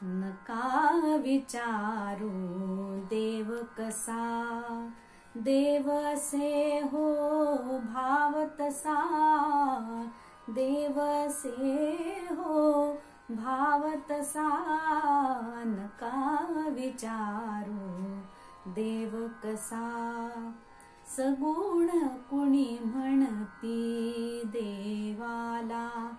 नका विचारू देव कसा, देव असे हो भाव तसा, देव असे हो भाव तसा. नका विचारू देव कसा. सगुण कुणी म्हणती देवाला,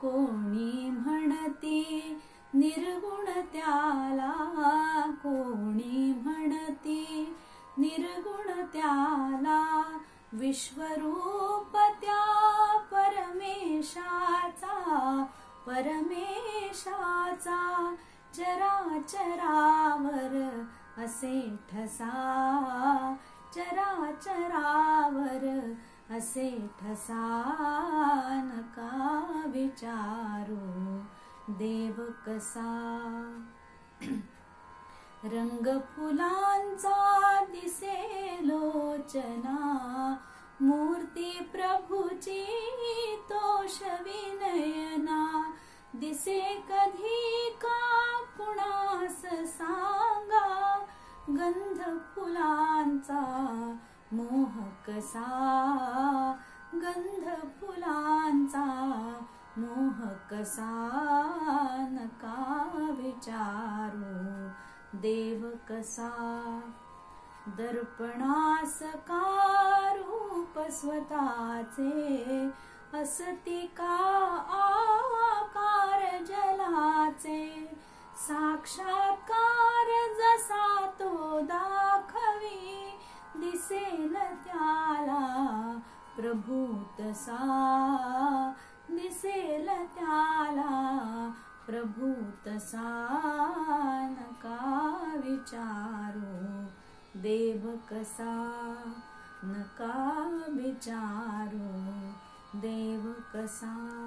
कोणी म्हणती निर्गुण त्याला, कोणी म्हणती निर्गुण त्याला. विश्वरूप त्या परमेशाचा, परमेशाचा. चराचरावर असे ठसा, चराचरावर असे ठसा. नका विचारू देव कसा. रंग फुलांचा दिसे लोचना, मूर्ती प्रभूची तोष विनयना. दिसे कधी का कुणास सांगा, गंध फुलांचा मोह कसा, गंध फुलांचा मोह कसा. नका विचारू देव कसा. दर्पणास का रूप स्वतःचे, असती का आकार जलाचे. साक्षात्कार जसा तो दाखवी, दिसेल त्याला प्रभू तसा, दिसेल त्याला प्रभू तसा. नका विचारू देव कसा, नका विचारू देव कसा.